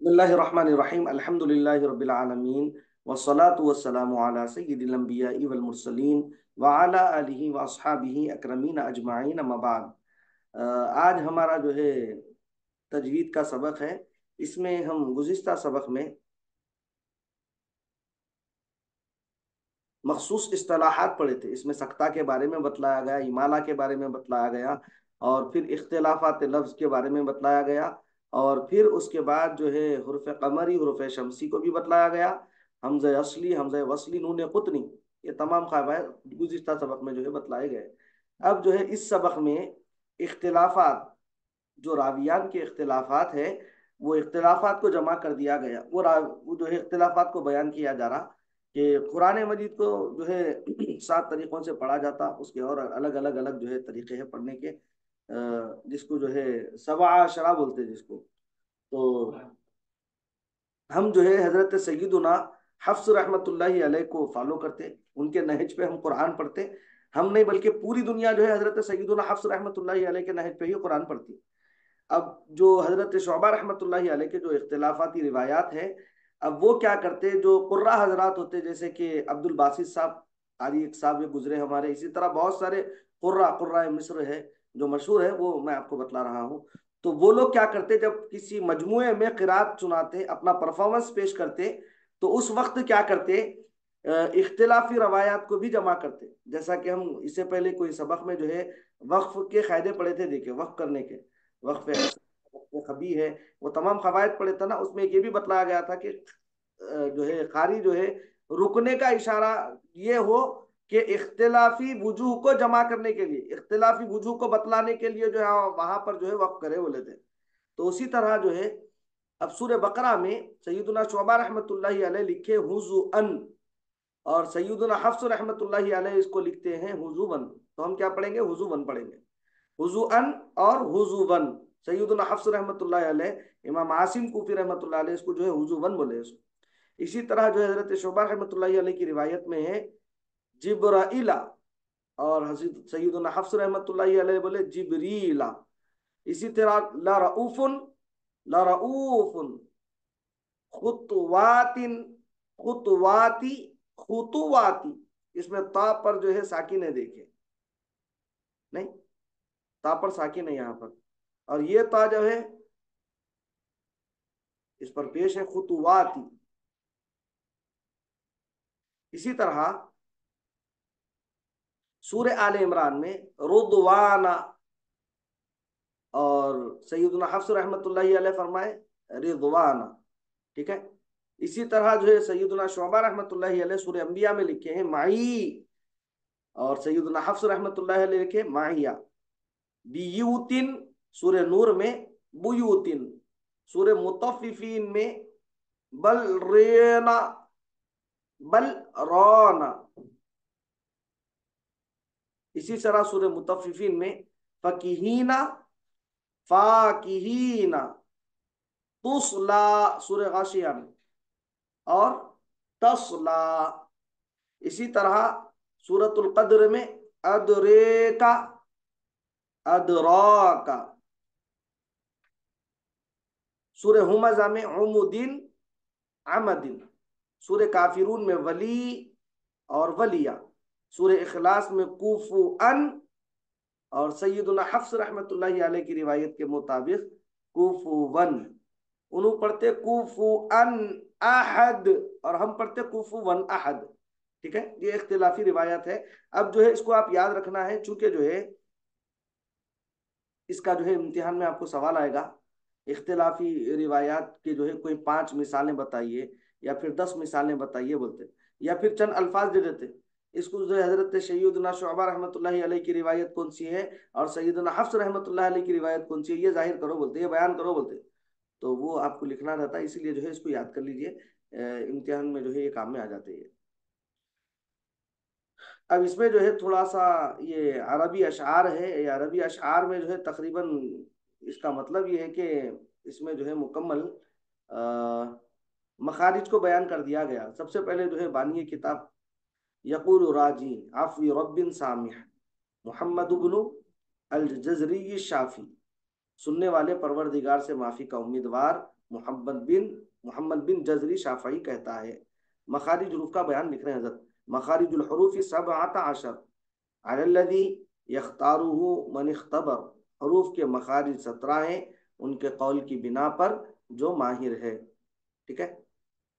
اللہ الرحمن الرحیم الحمد للہ رب العالمین والصلاة والسلام علی سید الانبیاء والمرسلین وعلی آلہ واصحابہ اکرمین اجمعین اما بعد۔ آج ہمارا جو ہے تجوید کا سبق ہے۔ اس میں ہم گزشتہ سبق میں مخصوص اصطلاحات پڑھے تھے۔ اس میں سکتہ کے بارے میں بتلایا گیا، امالہ کے بارے میں بتلایا گیا، اور پھر اختلافات لفظ کے بارے میں بتلایا گیا، اور پھر اس کے بعد جو ہے حروف قمری حروف شمسی کو بھی بتلایا گیا، حمزہ اصلی حمزہ وصلی نون قطنی، یہ تمام قواعد گزشتہ سبق میں جو ہے بتلائے گئے۔ اب جو ہے اس سبق میں اختلافات، جو راویان کے اختلافات ہیں، وہ اختلافات کو جمع کر دیا گیا۔ وہ جو ہے اختلافات کو بیان کیا جا رہا کہ قرآن مجید کو جو ہے 7 طریقوں سے پڑھا جاتا، اس کے اور الگ الگ جو ہے طریقے ہیں پڑھنے کے، جس کو جو ہے سبع عشرہ بولتے ہیں جس کو۔ تو ہم جو ہے حضرت سیدنا حفص رحمۃ اللہ علیہ کو فالو کرتے، ان کے نہج پہ ہم قرآن پڑھتے۔ ہم نہیں بلکہ پوری دنیا جو ہے حضرت سیدنا حفص رحمۃ اللہ علیہ کے نہج پہ ہی قرآن پڑھتی۔ اب جو حضرت شعبہ رحمۃ اللہ علیہ کے جو اختلافاتی روایات ہیں، اب وہ کیا کرتے، جو قرہ حضرات ہوتے جیسے کہ عبد الباسط صاحب، قاری ایک صاحب یہ گزرے ہمارے، اسی طرح بہت سارے قرہ مصر ہے جو مشہور ہے، وہ میں آپ کو بتلا رہا ہوں۔ تو وہ لوگ کیا کرتے، جب کسی مجموعے میں قرات سناتے، اپنا پرفارمنس پیش کرتے، تو اس وقت کیا کرتے، اختلافی روایات کو بھی جمع کرتے۔ جیسا کہ ہم اس سے پہلے کوئی سبق میں جو ہے وقف کے قاعدے پڑھے تھے، دیکھیں وقف کرنے کے، وقف حسن، وقف خبی ہے، وہ تمام قواعد پڑھے تھا نا۔ اس میں یہ بھی بتلایا گیا تھا کہ جو ہے قاری جو ہے رکنے کا اشارہ یہ ہو کہ اختلافی وجوہ کو جمع کرنے کے لیے، اختلافی وجوہ کو بتلانے کے لیے جو ہے وہاں پر جو ہے وقف کرے بولے تھے۔ تو اسی طرح جو ہے اب سورہ بقرہ میں سیدنا شعبہ رحمۃ اللہ علیہ لکھے حضوًا، اور سیدنا حفص رحمۃ اللہ علیہ اس کو لکھتے ہیں حضوًا۔ تو ہم کیا پڑھیں گے، حضوًا پڑھیں گے، حضوًا اور حضوًا۔ سیدنا حفص رحمۃ اللہ علیہ، امام عاصم کوفی رحمۃ اللہ علیہ اس کو جو ہے حضوًا بولے اس کو۔ اسی طرح جو ہے حضرت شعبہ رحمۃ اللہ علیہ کی روایت میں ہے جبرائیل، اور حضرت سیدنا حفص رحمۃ اللہ علیہ بولے جبریل۔ اسی طرح لرؤوف، لرؤوف، خطوات، خطواتی، خطواتی، اس میں تا پر جو ہے ساکن ہے، دیکھیں نہیں، تا پر ساکن ہے یہاں پر، اور یہ تا جو ہے اس پر پیش ہے، خطواتی۔ اسی طرح سورہ آل عمران میں رضوانا، اور سیدنا حفص رحمۃ اللہ علیہ فرمائے رضوانا، ٹھیک ہے۔ اسی طرح جو ہے سیدنا شعبہ رحمۃ اللہ علیہ سورہ انبیاء میں لکھے ہیں معی، اور سیدنا حفص رحمۃ اللہ علیہ لکھے معیہ۔ بیوتن سورہ نور میں بیوتن، سورہ مطففین میں بل رینا، بل رونا۔ اسی طرح سورہ مطففین میں فکہینا، فاکہینا، تصلا سورہ غاشیہ میں، اور تصلا۔ اسی طرح سورۃ القدر میں ادریکا، ادراکا۔ سورہ ہمزہ میں عمدن، عمدن۔ سورہ کافرون میں ولی اور ولیہ۔ سورہ اخلاص میں کوفوان، اور سیدنا حفص رحمۃ اللہ علیہ کی روایت کے مطابق کوفوون۔ انہوں پڑھتے کوفوان احد، اور ہم پڑھتے کوفوون احد، ٹھیک ہے۔ یہ اختلافی روایت ہے۔ اب جو ہے اس کو آپ یاد رکھنا ہے، چونکہ جو ہے اس کا جو ہے امتحان میں آپ کو سوال آئے گا، اختلافی روایات کے جو ہے کوئی 5 مثالیں بتائیے، یا پھر 10 مثالیں بتائیے بولتے، یا پھر چند الفاظ دے دیتے۔ اس کو جو ہے حضرت سیدنا شعبہ رحمۃ اللہ علیہ کی روایت کون سی ہے، اور سیدنا حفص رحمۃ اللہ علیہ کی روایت کون سی ہے، یہ ظاہر کرو بولتے، یہ بیان کرو بولتے۔ تو وہ آپ کو لکھنا رہتا ہے، اسی لیے جو ہے اس کو یاد کر لیجئے، امتحان میں جو ہے یہ کام میں آ جاتے ہیں۔ اب اس میں جو ہے تھوڑا سا یہ عربی اشعار ہے، یہ عربی اشعار میں جو ہے تقریباً اس کا مطلب یہ ہے کہ اس میں جو ہے مکمل مخارج کو بیان کر دیا گیا۔ سب سے پہلے جو ہے بانی کتاب یقول راجی عفو رب سامح محمد بن الجزری الشافی، سننے والے پروردگار سے معافی کا امیدوار محمد بن جزری شافعی کہتا ہے۔ مخارج حروف کا بیان لکھ رہے ہیں حضرت، مخارج الحروف 17 علی الذی یختارہ من اختبر، حروف کے مخارج 17 ہیں ان کے قول کی بنا پر جو ماہر ہے، ٹھیک ہے۔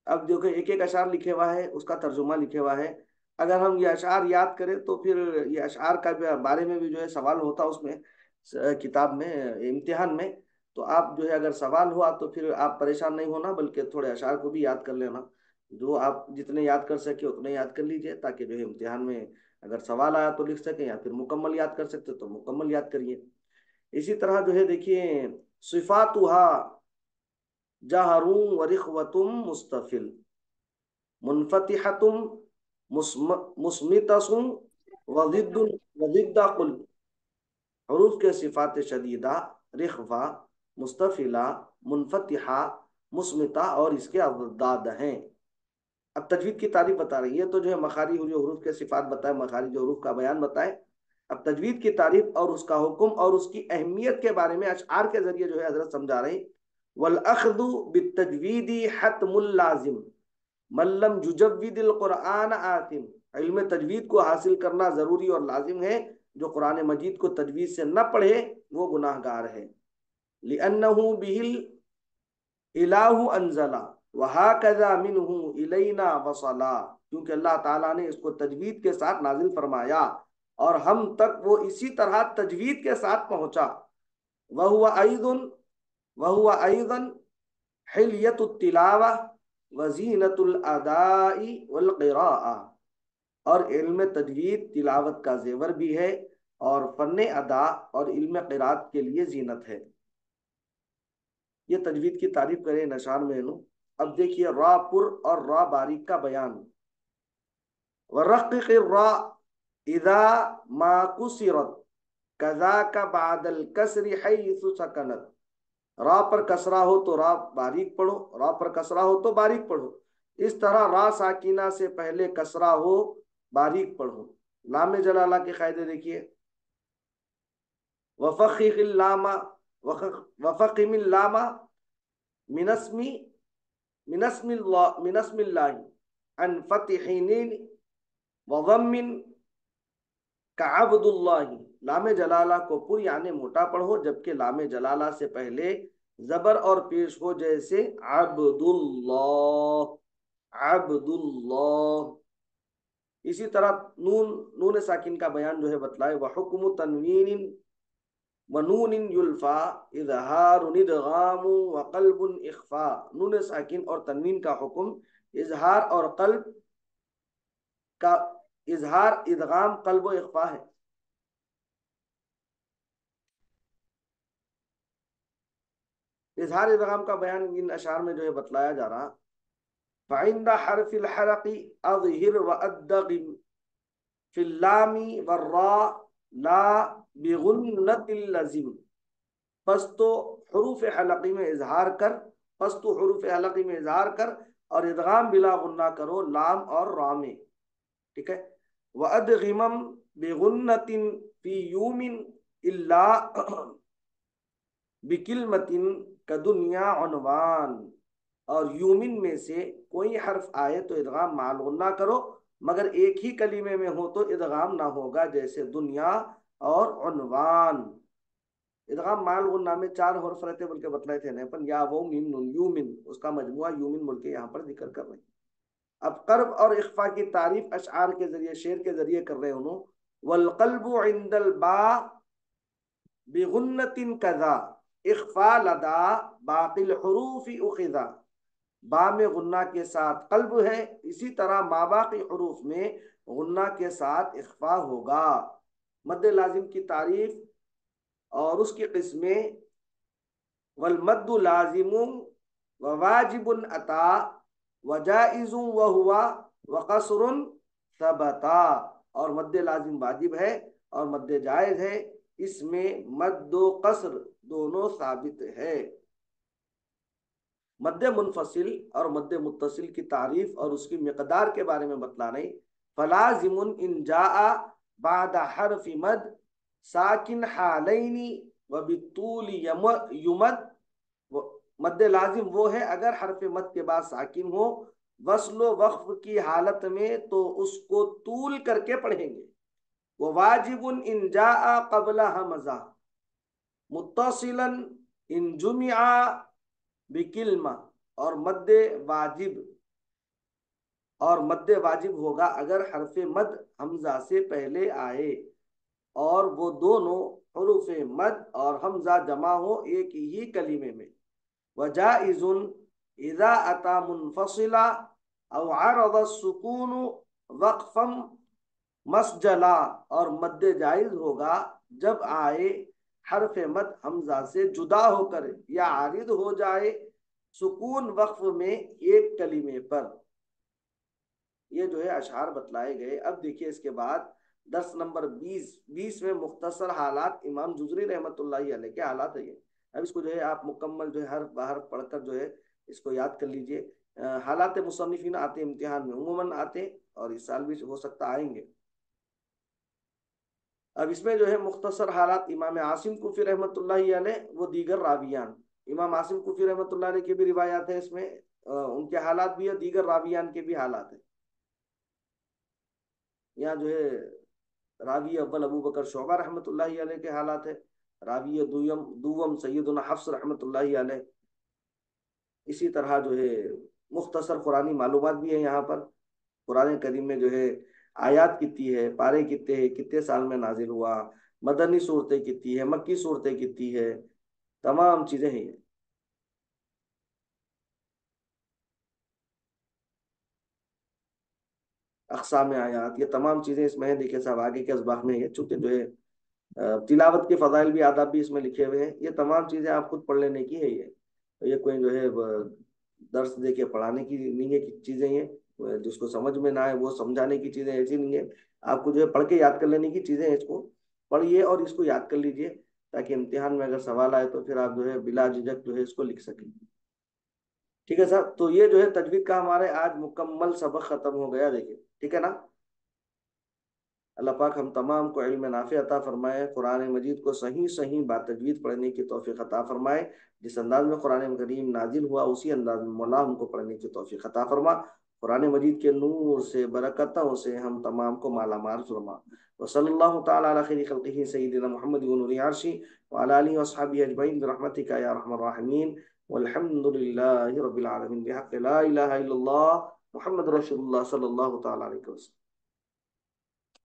اب دیکھو ایک ایک اشعار لکھے ہوا ہے، اس کا ترجمہ لکھے ہوا ہے، اگر ہم یہ اشعار یاد کریں تو پھر یہ اشعار کا بارے میں بھی جو ہے سوال ہوتا اس میں کتاب میں امتحان میں، تو آپ جو ہے اگر سوال ہوا تو پھر آپ پریشان نہیں ہونا، بلکہ تھوڑے اشعار کو بھی یاد کر لینا، جو آپ جتنے یاد کر سکے اتنے یاد کر لیجئے، تاکہ جو ہے امتحان میں اگر سوال آیا تو لکھ سکیں، یا پھر مکمل یاد کر سکتے تو مکمل یاد کریے۔ اسی طرح جو ہے دیکھیے صفاتها جہروں ورخوتم مستفل منفتحتم مصمتسم وضد قل، حروف کے صفات شدیدہ، رخوہ، مستفلہ، منفتحہ، مصمتہ اور اس کے اضداد ہیں۔ اب تجوید کی تعریف بتا رہی ہے، تو جو ہے مخارج حروف کے صفات بتائے، مخارج حروف کا بیان بتائے، اب تجوید کی تعریف اور اس کا حکم اور اس کی اہمیت کے بارے میں اشعار کے ذریعے جو ہے حضرت سمجھا رہے ہیں۔ والأخذ بالتجوید حتم اللازم من لم یجود القرآن آثم، علم تجوید کو حاصل کرنا ضروری اور لازم ہے، جو قرآن مجید کو تجوید سے نہ پڑھے وہ گناہ گار ہے۔ لأنه به الہ انزلا وہکذا منہ الینا وصلا، کیونکہ اللہ تعالیٰ نے اس کو تجوید کے ساتھ نازل فرمایا اور ہم تک وہ اسی طرح تجوید کے ساتھ پہنچا۔ وہو ایضا حلیت التلاوہ وزینت الاداء والقراءہ، اور علم تجوید تلاوت کا زیور بھی ہے اور فن ادا اور علم قرات کے لیے زینت ہے۔ یہ تجوید کی تعریف کرے نشان میں نو۔ اب دیکھیے را پر اور را باریک کا بیان۔ ورقق الراء اذا ما کسرت کذاک بعد الکسر حیث سکنت، را پر کسرہ ہو تو را باریک پڑھو، را پر کسرہ ہو تو باریک پڑھو، اس طرح را ساکینہ سے پہلے کسرہ ہو باریک پڑھو۔ لام جلالہ کے قاعدے دیکھیے، وفخخ اللام وفخم اللام من اسم اللہ عن فتحین وضم کعبد اللہ، لام جلالہ کو پر یعنی موٹا پڑھو، جبکہ لام جلالہ سے پہلے زبر اور پیش ہو، جیسے عبد اللہ، عبد اللہ۔ اسی طرح نون ساکن کا بیان جو ہے بتلائے، وحکم تنوین ونون یلفا اظہار ادغام وقلب اخفا، نون ساکن اور تنوین کا حکم اظہار اور قلب کا، اظہار، ادغام، قلب و اخفا ہے۔ اظہار ادغام کا بیان ان اشعار میں جو ہے بتلایا جا رہا۔ فعند حرف الحلق اظہر وادغم فی اللام والراء لا بغنۃ اللزم، پس تو حروف حلقی میں اظہار کر، پس تو حروف حلقی میں اظہار کر اور ادغام بلا غنہ کرو لام اور را میں، ٹھیک ہے۔ وادغمم بغنۃ فی یوم الا بکلمۃ کدنیا عنوان، اور یومن میں سے کوئی حرف آئے تو ادغام مع غنہ کرو، مگر ایک ہی کلمے میں ہو تو ادغام نہ ہوگا، جیسے دنیا اور عنوان۔ ادغام مع غنہ میں 4 حرف رہتے بلکہ بتلائے تھے نیپن، یا وہ میم نون، یومن، اس کا مجموعہ یومن بول کے یہاں پر ذکر کر رہے ہیں۔ اب قرب اور اخفا کی تعریف اشعار کے ذریعے، شعر کے ذریعے کر رہے انہوں۔ والقلب عند الباء بغنۃ کذا اخفا لدا باقی الحروف اخذا، با میں غنہ کے ساتھ قلب ہے، اسی طرح ماباقی حروف میں غنہ کے ساتھ اخفا ہوگا۔ مد لازم کی تعریف اور اس کی قسمیں، والمد لازم وواجب اتا وجائز وہو وقصر ثبتا، اور مد لازم واجب ہے اور مد جائز ہے، اس میں مد و قصر دونوں ثابت ہے۔ مد منفصل اور مد متصل کی تعریف اور اس کی مقدار کے بارے میں بتلانے۔ فلازم ان جاء بعد حرف مد ساکن حالین وبالطول یمد، مد لازم وہ ہے اگر حرف مد کے بعد ساکن ہو وصل و وقف کی حالت میں تو اس کو طول کر کے پڑھیں گے. وہ واجب ان جاء قبل حمزہ متصلا ان جمع بکلمہ، اور واجب مد واجب ہوگا اگر حرف مد حمزہ سے پہلے آئے اور وہ دونوں حروف مد اور حمزہ جمع ہو ایک ہی کلمے میں. وجائز اذا اتا منفصلا او عرض السکون وقفا مسجلا، اور مد جائز ہوگا جب آئے حرف مد حمزہ سے جدا ہو کر یا عارض ہو جائے سکون وقف میں ایک کلمے پر. یہ جو ہے اشعار بتلائے گئے. اب دیکھیے اس کے بعد درس نمبر 20 میں مختصر حالات امام جزری رحمۃ اللہ علیہ کے حالات ہے یہ. اب اس کو جو ہے آپ مکمل جو ہے ہر باہر پڑھ کر جو ہے اس کو یاد کر لیجئے. حالات مصنفین آتے امتحان میں عموماً آتے اور اس سال بھی ہو سکتا آئیں گے. اب اس میں جو ہے مختصر حالات امام عاصم کوفی رحمۃ اللہ علیہ وہ دیگر راویان. امام عاصم کوفی رحمۃ اللہ علیہ کی بھی روایات ہیں اس میں، ان کے حالات بھی ہیں، دیگر راویان کے بھی حالات ہیں. یہاں جو ہے راوی اول ابو بکر شعبہ رحمۃ اللہ علیہ کے حالات ہے، راوی دوم سیدنا حفص رحمۃ اللہ علیہ. اسی طرح جو ہے مختصر قرآنی معلومات بھی ہیں یہاں پر. قرآن کریم میں جو ہے آیات کتنی ہے، پارے کتنے ہیں، کتنے سال میں نازل ہوا، مدنی صورتیں کتنی ہے، مکی صورتیں کتنی ہے، تمام چیزیں ہیں. اقسام آیات، یہ تمام چیزیں اس میں ہیں. دیکھیں صاحب آگے کے اسباق میں ہے، چونکہ جو ہے تلاوت کے فضائل بھی آداب بھی اس میں لکھے ہوئے ہیں. یہ تمام چیزیں آپ خود پڑھ لینے کی ہے. یہ کوئی جو ہے درس دے کے پڑھانے کی نہیں ہے چیزیں. یہ جس کو سمجھ میں نہ آئے وہ سمجھانے کی چیزیں ایسی نہیں ہے. آپ کو جو ہے پڑھ کے یاد کر لینے کی چیزیں ہیں. اس کو پڑھیے اور اس کو یاد کر لیجئے تاکہ امتحان میں اگر سوال آئے تو پھر آپ جو ہے بلا جھجک جو ہے اس کو لکھ سکیں. ٹھیک ہے صاحب، تو یہ جو ہے تجوید کا ہمارے آج مکمل سبق ختم ہو گیا. دیکھیں ٹھیک ہے نا. اللہ پاک ہم تمام کو علم نافع عطا فرمائے، قرآن مجید کو صحیح صحیح با تجوید پڑھنے کی توفیق عطا فرمائے. جس انداز میں قرآن کریم نازل ہوا اسی انداز میں مولا ہم کو پڑھنے کی توفیق عطا فرما. قرآن مجید کے نور سے برکتوں سے ہم تمام کو مالا مال فرما. وصلی اللہ تعالی علی خیر خلقہ سیدنا محمد ونور عرشی وعلی آلہ واصحابہ اجمعین برحمتک یا ارحم الراحمین والحمد للہ رب العالمین بحق لا الہ الا اللہ محمد رسول اللہ صلی اللہ تعالی علیہ وسلم.